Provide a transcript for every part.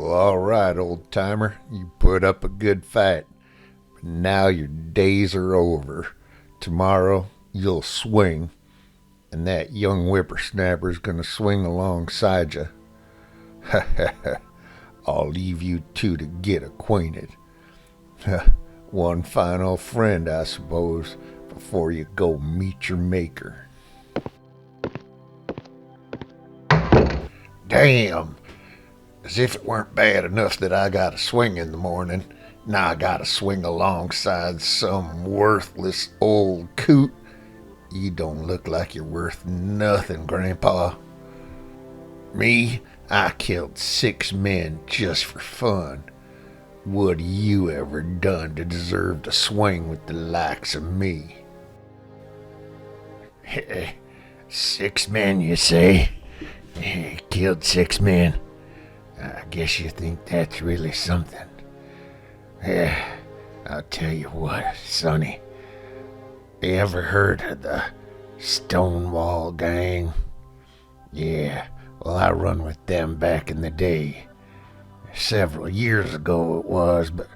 Well, all right, old timer. You put up a good fight. But now your days are over. Tomorrow you'll swing, and that young whippersnapper's gonna swing alongside you. Ha ha ha. I'll leave you two to get acquainted. One final friend, I suppose, before you go meet your maker. Damn! As if it weren't bad enough that I gotta swing in the morning, now I gotta swing alongside some worthless old coot. You don't look like you're worth nothing, Grandpa. Me, I killed 6 men just for fun. What you ever done to deserve to swing with the likes of me? 6 men, you say? Killed 6 men. I guess you think that's really something. Yeah, I'll tell you what, Sonny. You ever heard of the Stonewall Gang? Yeah, well, I run with them back in the day. Several years ago it was, but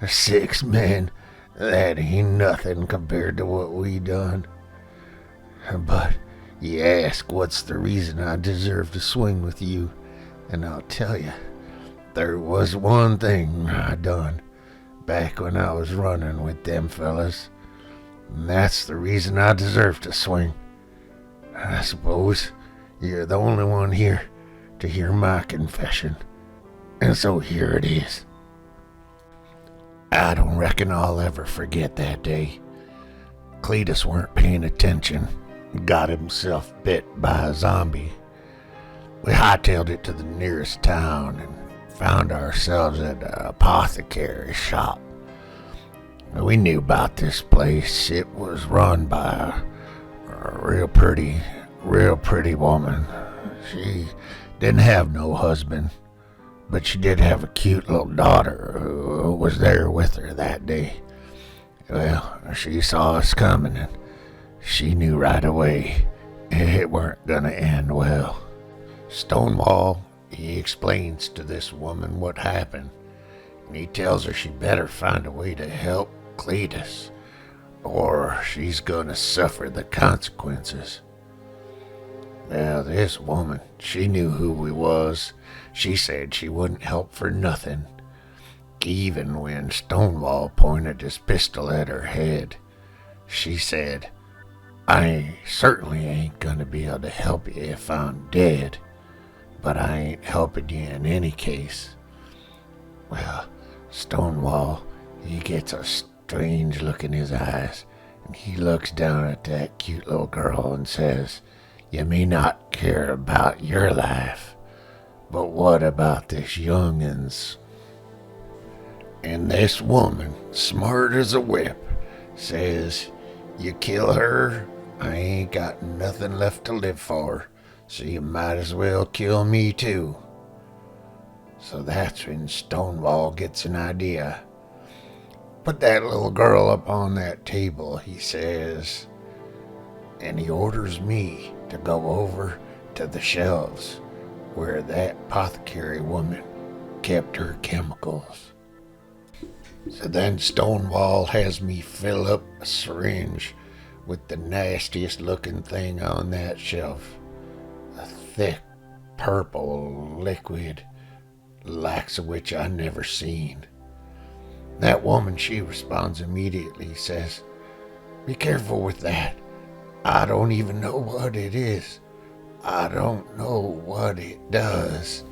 6 men, that ain't nothing compared to what we done. But you ask what's the reason I deserve to swing with you, and I'll tell you, there was one thing I done back when I was running with them fellas, and that's the reason I deserve to swing. I suppose you're the only one here to hear my confession, and so here it is. I don't reckon I'll ever forget that day. Cletus weren't paying attention and got himself bit by a zombie. We hightailed it to the nearest town and found ourselves at an apothecary shop. We knew about this place. It was run by a real pretty woman. She didn't have no husband, but she did have a cute little daughter who was there with her that day. Well, she saw us coming and she knew right away it weren't gonna end well. Stonewall, he explains to this woman what happened, and he tells her she better find a way to help Cletus, or she's gonna suffer the consequences. Now, this woman, she knew who we was. She said she wouldn't help for nothing, even when Stonewall pointed his pistol at her head. She said, I certainly ain't gonna be able to help you if I'm dead, but I ain't helping you in any case. Well, Stonewall, he gets a strange look in his eyes, and he looks down at that cute little girl and says, you may not care about your life, but what about this youngin's? And this woman, smart as a whip, says, you kill her, I ain't got nothing left to live for, so you might as well kill me too. So that's when Stonewall gets an idea. Put that little girl up on that table, he says, and he orders me to go over to the shelves where that apothecary woman kept her chemicals. So then Stonewall has me fill up a syringe with the nastiest looking thing on that shelf. A thick purple liquid, likes of which I never seen. That woman, she responds immediately, says, be careful with that. I don't even know what it is. I don't know what it does.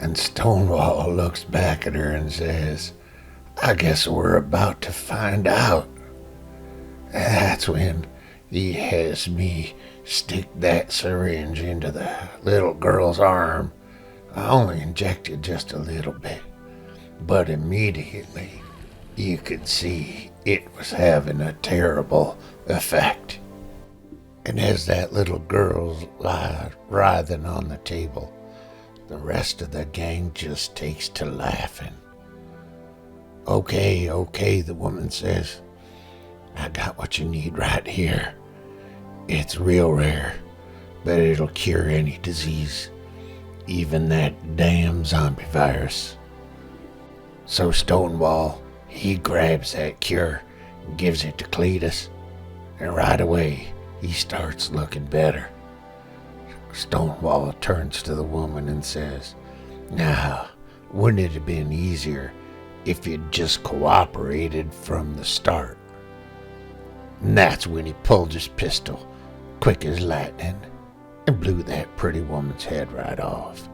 And Stonewall looks back at her and says, I guess we're about to find out. That's when he has me stick that syringe into the little girl's arm. I only injected just a little bit, but immediately you could see it was having a terrible effect. And as that little girl lies writhing on the table, the rest of the gang just takes to laughing. Okay, the woman says, I got what you need right here. It's real rare, but it'll cure any disease. even that damn zombie virus. So Stonewall, he grabs that cure and gives it to Cletus, and right away he starts looking better. Stonewall turns to the woman and says, "Now, wouldn't it have been easier if you'd just cooperated from the start?" And that's when he pulled his pistol, quick as lightning, and blew that pretty woman's head right off.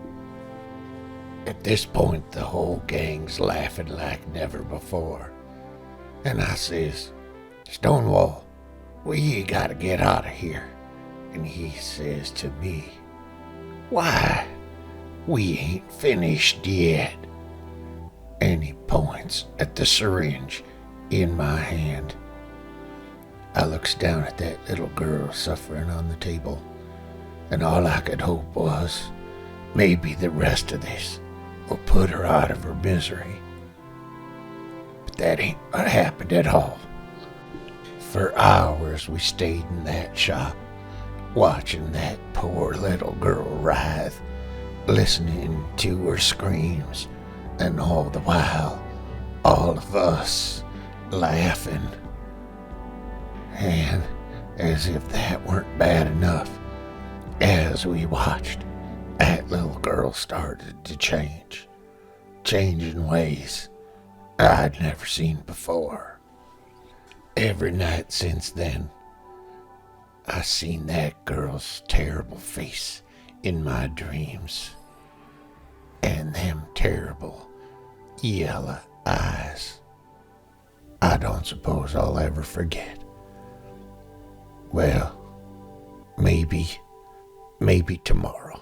At this point, the whole gang's laughing like never before. And I says, "Stonewall, we gotta get out of here." And he says to me, "Why? We ain't finished yet." And he points at the syringe in my hand. I looks down at that little girl suffering on the table, and all I could hope was maybe the rest of this will put her out of her misery. But that ain't what happened at all. For hours we stayed in that shop, watching that poor little girl writhe, listening to her screams, and all the while, all of us laughing. And as if that weren't bad enough, as we watched, that little girl started to change in ways I'd never seen before. Every night since then, I seen that girl's terrible face in my dreams, and them terrible yellow eyes. I don't suppose I'll ever forget. Well, maybe tomorrow.